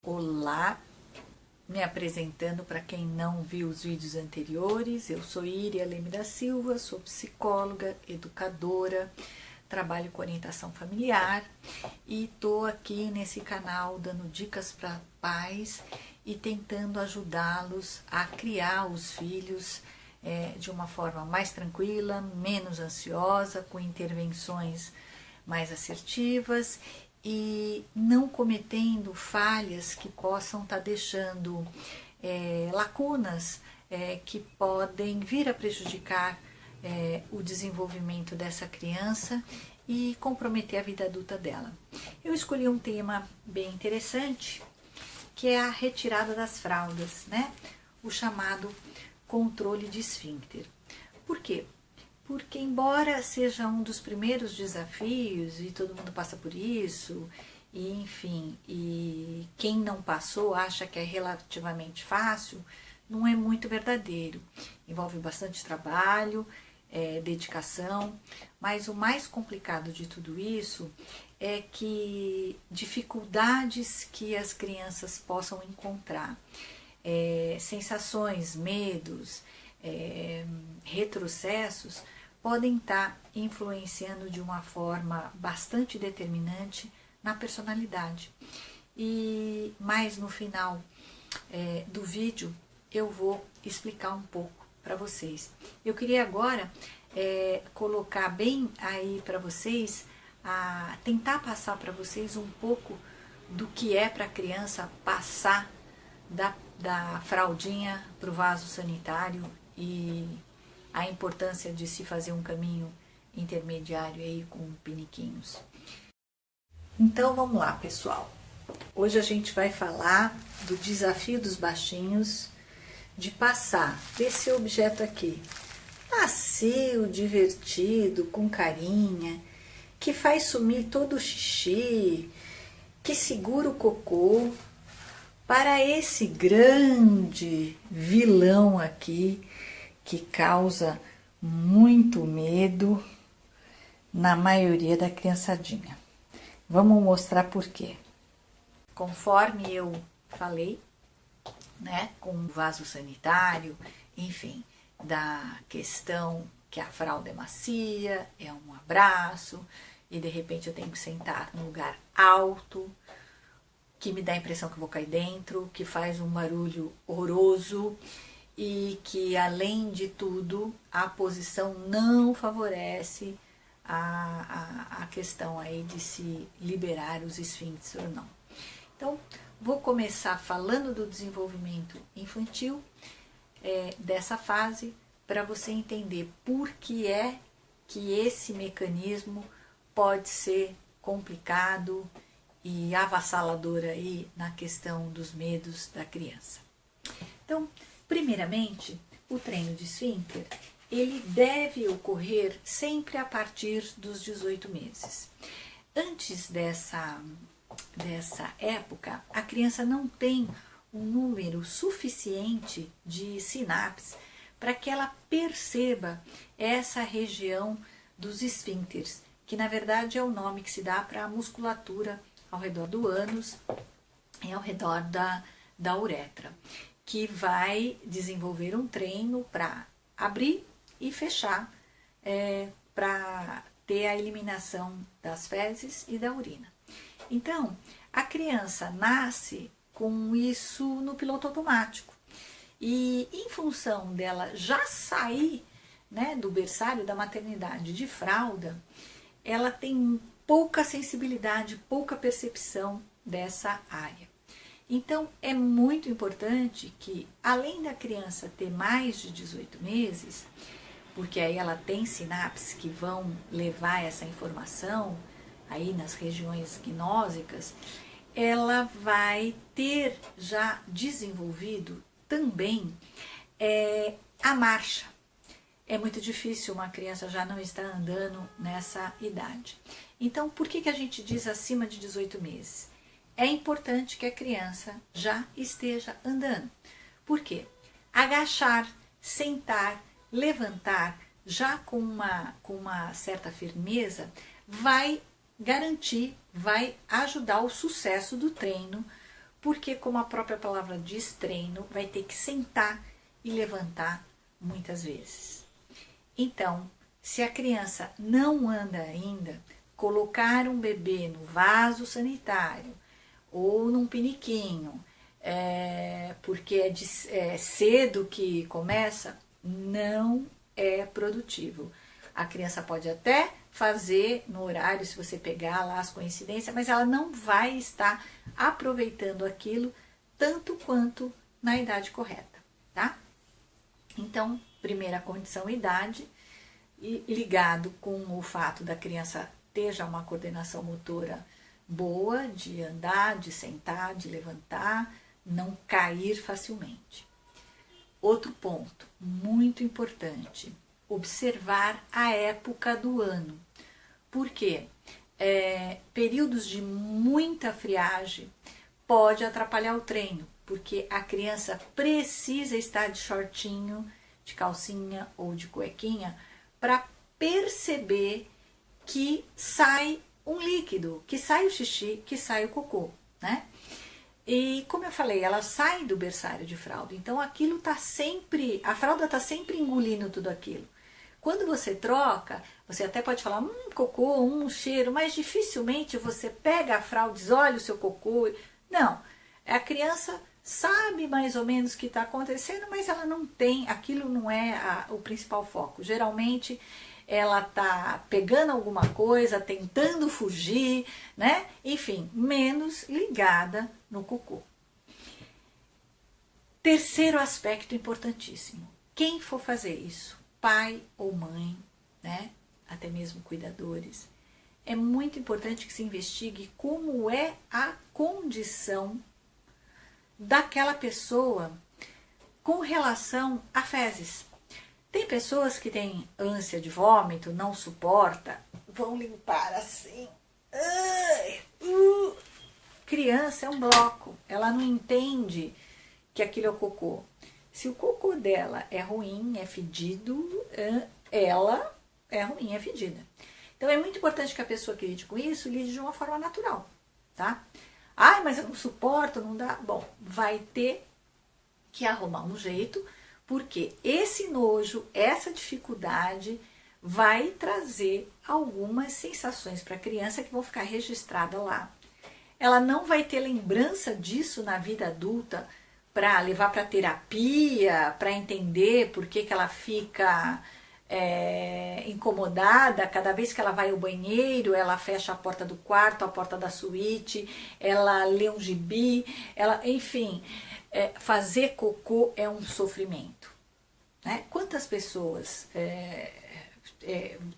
Olá, me apresentando para quem não viu os vídeos anteriores, eu sou Iria Leme da Silva, sou psicóloga, educadora, trabalho com orientação familiar e estou aqui nesse canal dando dicas para pais e tentando ajudá-los a criar os filhos de uma forma mais tranquila, menos ansiosa, com intervenções mais assertivas e não cometendo falhas que possam estar deixando lacunas que podem vir a prejudicar o desenvolvimento dessa criança e comprometer a vida adulta dela. Eu escolhi um tema bem interessante, que é a retirada das fraldas, né? O chamado controle de esfíncter. Por quê? Porque embora seja um dos primeiros desafios e todo mundo passa por isso, e enfim, e quem não passou acha que é relativamente fácil, não é muito verdadeiro. Envolve bastante trabalho, dedicação, mas o mais complicado de tudo isso é que dificuldades que as crianças possam encontrar, sensações, medos, retrocessos, podem estar influenciando de uma forma bastante determinante na personalidade. Mas no final do vídeo eu vou explicar um pouco para vocês. Eu queria agora colocar bem aí para vocês, tentar passar para vocês um pouco do que é para a criança passar da fraldinha para o vaso sanitário e a importância de se fazer um caminho intermediário aí com piniquinhos. Então vamos lá, pessoal. Hoje a gente vai falar do desafio dos baixinhos de passar desse objeto aqui, macio, divertido, com carinha, que faz sumir todo o xixi, que segura o cocô, para esse grande vilão aqui, que causa muito medo na maioria da criançadinha. Vamos mostrar por quê. Conforme eu falei, né, com o vaso sanitário, enfim, da questão que a fralda é macia, é um abraço, e de repente eu tenho que sentar num lugar alto, que me dá a impressão que eu vou cair dentro, que faz um barulho horroroso e que, além de tudo, a posição não favorece a questão aí de se liberar os esfíncteres ou não. Então, vou começar falando do desenvolvimento infantil, dessa fase, para você entender por que é que esse mecanismo pode ser complicado e avassalador aí na questão dos medos da criança. Então, primeiramente, o treino de esfíncter, ele deve ocorrer sempre a partir dos 18 meses. Antes dessa época, a criança não tem um número suficiente de sinapses para que ela perceba essa região dos esfíncteres, que na verdade é o nome que se dá para a musculatura ao redor do ânus e ao redor da uretra, que vai desenvolver um treino para abrir e fechar, para ter a eliminação das fezes e da urina. Então, a criança nasce com isso no piloto automático e, em função dela já sair, né, do berçário da maternidade de fralda, ela tem pouca sensibilidade, pouca percepção dessa área. Então, é muito importante que, além da criança ter mais de 18 meses, porque aí ela tem sinapses que vão levar essa informação aí nas regiões gnósicas, ela vai ter já desenvolvido também a marcha. É muito difícil uma criança já não estar andando nessa idade. Então, por que a gente diz acima de 18 meses? É importante que a criança já esteja andando. Por quê? Agachar, sentar, levantar, já com uma certa firmeza, vai garantir, vai ajudar o sucesso do treino porque, como a própria palavra diz, treino, vai ter que sentar e levantar muitas vezes. Então, se a criança não anda ainda, colocar um bebê no vaso sanitário ou num piniquinho, porque é cedo que começa, não é produtivo. A criança pode até fazer no horário, se você pegar lá as coincidências, mas ela não vai estar aproveitando aquilo tanto quanto na idade correta, tá? Então, primeira condição, idade, e ligado com o fato da criança ter já uma coordenação motora boa, de andar, de sentar, de levantar, não cair facilmente. Outro ponto muito importante, observar a época do ano. Por quê? Períodos de muita friagem pode atrapalhar o treino, porque a criança precisa estar de shortinho, de calcinha ou de cuequinha para perceber que sai um líquido, que sai o xixi, que sai o cocô, né? E como eu falei, ela sai do berçário de fralda, então aquilo tá sempre, a fralda tá sempre engolindo tudo aquilo. Quando você troca, você até pode falar, cocô, cheiro, mas dificilmente você pega a fralda e diz, olha o seu cocô. Não, a criança sabe mais ou menos o que está acontecendo, mas ela não tem, aquilo não é o principal foco. Geralmente ela está pegando alguma coisa, tentando fugir, né? Enfim, menos ligada no cocô. Terceiro aspecto importantíssimo, quem for fazer isso, pai ou mãe, né? Até mesmo cuidadores, é muito importante que se investigue como é a condição daquela pessoa com relação a fezes. Tem pessoas que têm ânsia de vômito, não suporta, vão limpar assim. Criança é um bloco, ela não entende que aquilo é o cocô. Se o cocô dela é ruim, é fedido, ela é ruim, é fedida. Então é muito importante que a pessoa que lide com isso, lide de uma forma natural, tá? Ai, mas eu não suporto, não dá. Bom, vai ter que arrumar um jeito, porque esse nojo, essa dificuldade vai trazer algumas sensações para a criança que vão ficar registradas lá. Ela não vai ter lembrança disso na vida adulta para levar para terapia, para entender por que ela fica incomodada. Cada vez que ela vai ao banheiro, ela fecha a porta do quarto, a porta da suíte, ela lê um gibi, enfim, fazer cocô é um sofrimento, né? Quantas pessoas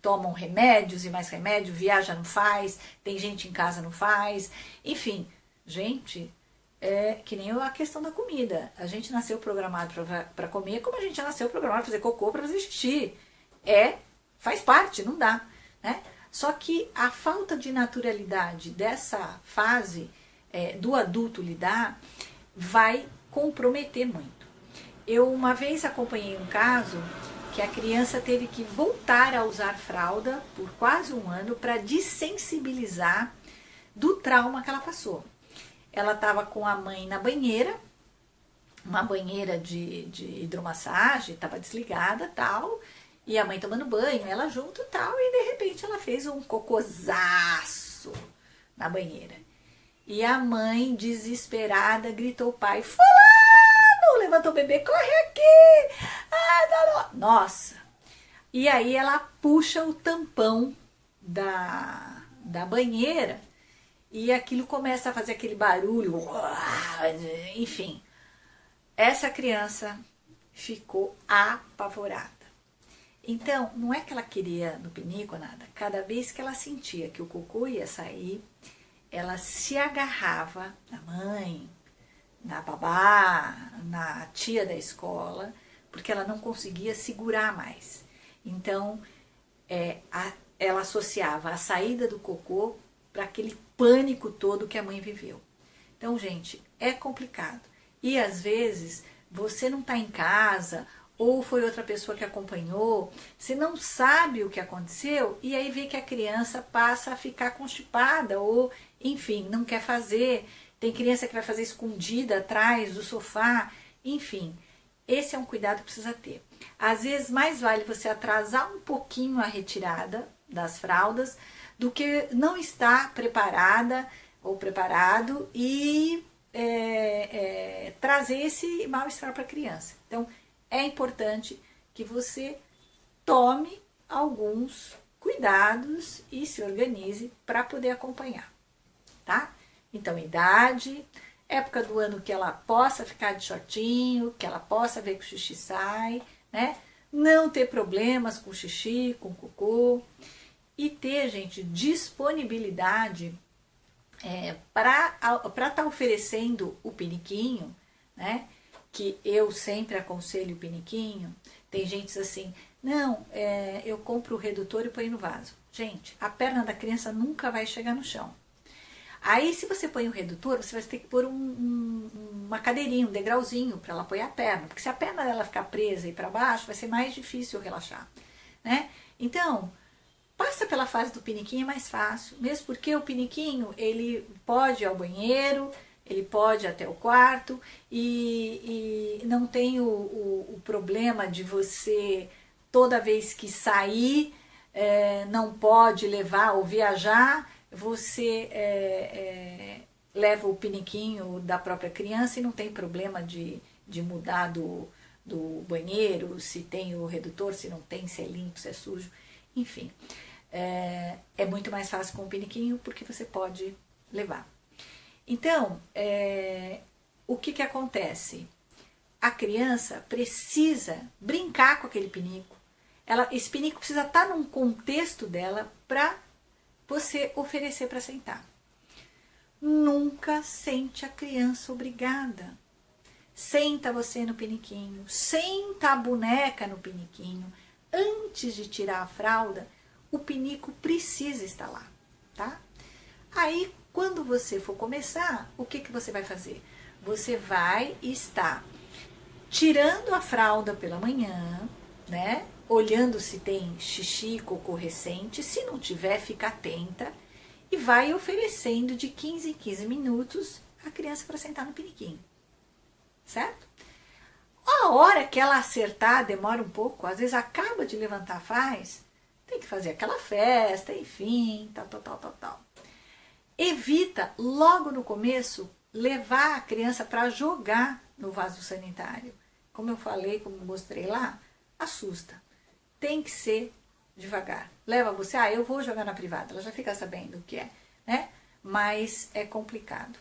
tomam remédios e mais remédio, viaja não faz, tem gente em casa não faz, enfim, gente, que nem a questão da comida. A gente nasceu programado para comer, como a gente já nasceu programado para fazer cocô, para fazer xixi. Faz parte, não dá, né? Só que a falta de naturalidade dessa fase do adulto lidar vai comprometer muito. Eu uma vez acompanhei um caso que a criança teve que voltar a usar fralda por quase um ano para dessensibilizar do trauma que ela passou. Ela estava com a mãe na banheira, uma banheira de hidromassagem, estava desligada, tal, e a mãe tomando banho, ela junto, tal, e de repente ela fez um cocôzaço na banheira. E a mãe, desesperada, gritou ao pai, fulano, levantou o bebê, corre aqui! Nossa! E aí ela puxa o tampão da banheira e aquilo começa a fazer aquele barulho, enfim. Essa criança ficou apavorada. Então, não é que ela queria no pinico ou nada. Cada vez que ela sentia que o cocô ia sair, ela se agarrava na mãe, na babá, na tia da escola, porque ela não conseguia segurar mais. Então, ela associava a saída do cocô para aquele pânico todo que a mãe viveu. Então, gente, é complicado. E às vezes você não está em casa, ou foi outra pessoa que acompanhou, você não sabe o que aconteceu, e aí vê que a criança passa a ficar constipada, ou enfim, não quer fazer. tem criança que vai fazer escondida atrás do sofá, enfim, esse é um cuidado que precisa ter. Às vezes mais vale você atrasar um pouquinho a retirada das fraldas do que não estar preparada ou preparado e trazer esse mal-estar para a criança. Então, é importante que você tome alguns cuidados e se organize para poder acompanhar, tá? Então, idade, época do ano que ela possa ficar de shortinho, que ela possa ver que o xixi sai, né? Não ter problemas com xixi, com cocô e ter, gente, disponibilidade para estar oferecendo o piniquinho, né? Que eu sempre aconselho o piniquinho. Tem gente assim, não, eu compro o redutor e ponho no vaso. Gente, a perna da criança nunca vai chegar no chão. Aí, se você põe o redutor, você vai ter que pôr uma cadeirinha, um degrauzinho para ela apoiar a perna. Porque se a perna dela ficar presa e para baixo, vai ser mais difícil relaxar, né? Então, passa pela fase do piniquinho, é mais fácil. Mesmo porque o piniquinho, ele pode ir ao banheiro, ele pode ir até o quarto e não tem o problema de você, toda vez que sair, não pode levar ou viajar, você leva o piniquinho da própria criança e não tem problema de mudar do banheiro, se tem o redutor, se não tem, se é limpo, se é sujo, enfim. É muito mais fácil com o piniquinho porque você pode levar. Então, o que acontece? A criança precisa brincar com aquele pinico. Esse pinico precisa estar num contexto dela para você oferecer para sentar. Nunca sente a criança obrigada. Senta você no piniquinho, senta a boneca no piniquinho. Antes de tirar a fralda, o pinico precisa estar lá, tá? Aí, quando você for começar, o que você vai fazer? Você vai estar tirando a fralda pela manhã, né? Olhando se tem xixi, cocô recente. Se não tiver, fica atenta. E vai oferecendo de 15 em 15 minutos a criança para sentar no piniquinho. Certo? A hora que ela acertar, demora um pouco. Às vezes acaba de levantar, faz. Tem que fazer aquela festa, enfim, tal. Evita, logo no começo, levar a criança para jogar no vaso sanitário. Como eu falei, como eu mostrei lá, assusta. Tem que ser devagar. Leva você, eu vou jogar na privada, ela já fica sabendo o que é, né? Mas é complicado.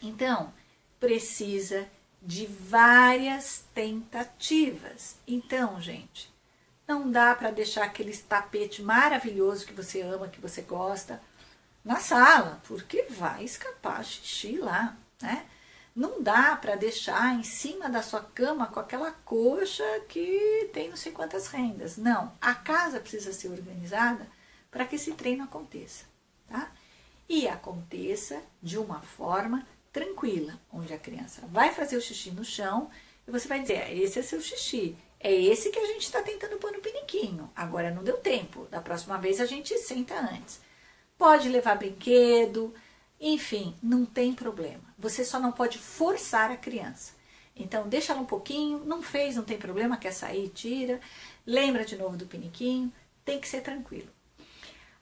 Então, precisa de várias tentativas. Então, gente, não dá para deixar aquele tapete maravilhoso que você ama, que você gosta, na sala, porque vai escapar xixi lá, né? Não dá para deixar em cima da sua cama com aquela coxa que tem não sei quantas rendas. Não, a casa precisa ser organizada para que esse treino aconteça, tá? E aconteça de uma forma tranquila, onde a criança vai fazer o xixi no chão e você vai dizer, esse é seu xixi, é esse que a gente está tentando pôr no piniquinho, agora não deu tempo, da próxima vez a gente senta antes. Pode levar brinquedo, enfim, não tem problema. Você só não pode forçar a criança. Então, deixa ela um pouquinho, não fez, não tem problema, quer sair, tira. Lembra de novo do piniquinho, tem que ser tranquilo.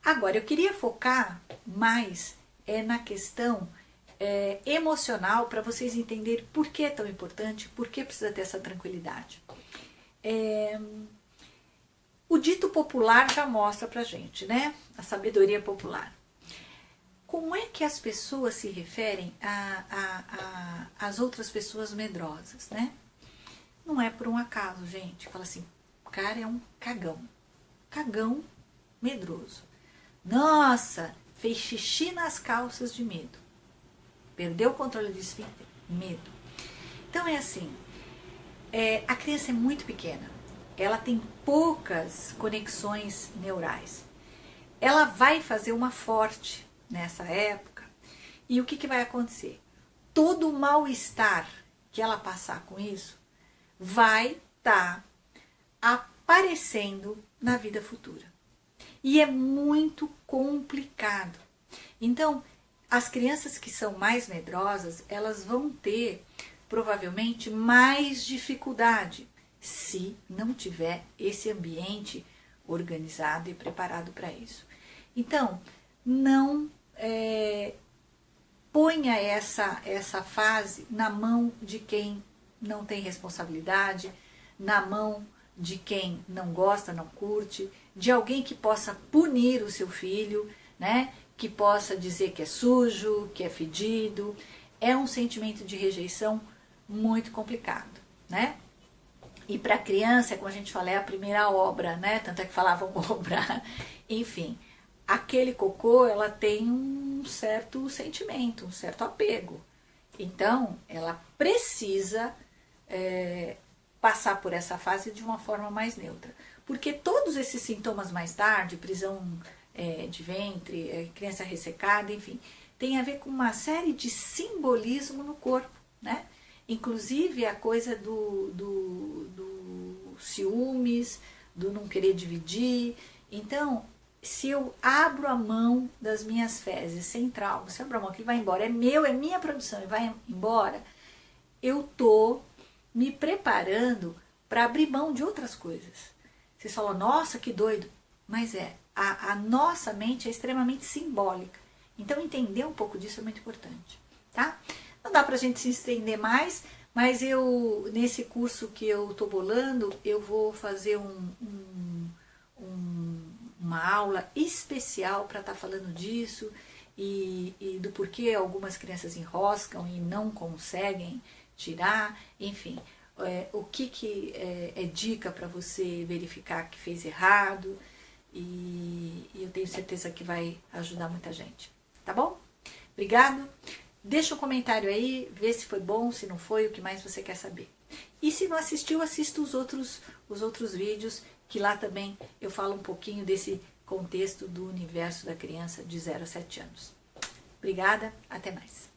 Agora, eu queria focar mais na questão emocional, para vocês entenderem por que é tão importante, por que precisa ter essa tranquilidade. O dito popular já mostra pra gente, né? A sabedoria popular. Como é que as pessoas se referem às outras pessoas medrosas, né? Não é por um acaso, gente. Fala assim, o cara é um cagão. Cagão medroso. Nossa, fez xixi nas calças de medo. Perdeu o controle do esfíncter? Medo. Então é assim, a criança é muito pequena. Ela tem poucas conexões neurais. Ela vai fazer uma forte nessa época. E o que vai acontecer? Todo o mal-estar que ela passar com isso vai estar aparecendo na vida futura. E é muito complicado. Então, as crianças que são mais medrosas, elas vão ter provavelmente mais dificuldade se não tiver esse ambiente organizado e preparado para isso. Então, não ponha essa fase na mão de quem não tem responsabilidade, na mão de quem não gosta, não curte, de alguém que possa punir o seu filho, né? Que possa dizer que é sujo, que é fedido. É um sentimento de rejeição muito complicado, né? E para a criança, como a gente fala, é a primeira obra, né? Tanto é que falavam obra. Enfim, aquele cocô, ela tem um certo sentimento, um certo apego. Então, ela precisa passar por essa fase de uma forma mais neutra. Porque todos esses sintomas mais tarde, prisão de ventre, criança ressecada, enfim, tem a ver com uma série de simbolismo no corpo, né? Inclusive a coisa do ciúmes, do não querer dividir. Então, se eu abro a mão das minhas fezes sem trauma, se eu abro a mão que ele vai embora, é meu, é minha produção e vai embora, eu tô me preparando para abrir mão de outras coisas. Vocês falam, nossa, que doido. Mas a nossa mente é extremamente simbólica. Então, entender um pouco disso é muito importante, tá? Não dá pra gente se estender mais, mas nesse curso que eu tô bolando, eu vou fazer uma aula especial para estar falando disso e do porquê algumas crianças enroscam e não conseguem tirar, enfim, o que é dica para você verificar que fez errado, e eu tenho certeza que vai ajudar muita gente, tá bom? Obrigado, deixa um comentário aí, vê se foi bom, se não foi, o que mais você quer saber. E se não assistiu, assista os outros vídeos, que lá também eu falo um pouquinho desse contexto do universo da criança de 0 a 7 anos. Obrigada, até mais.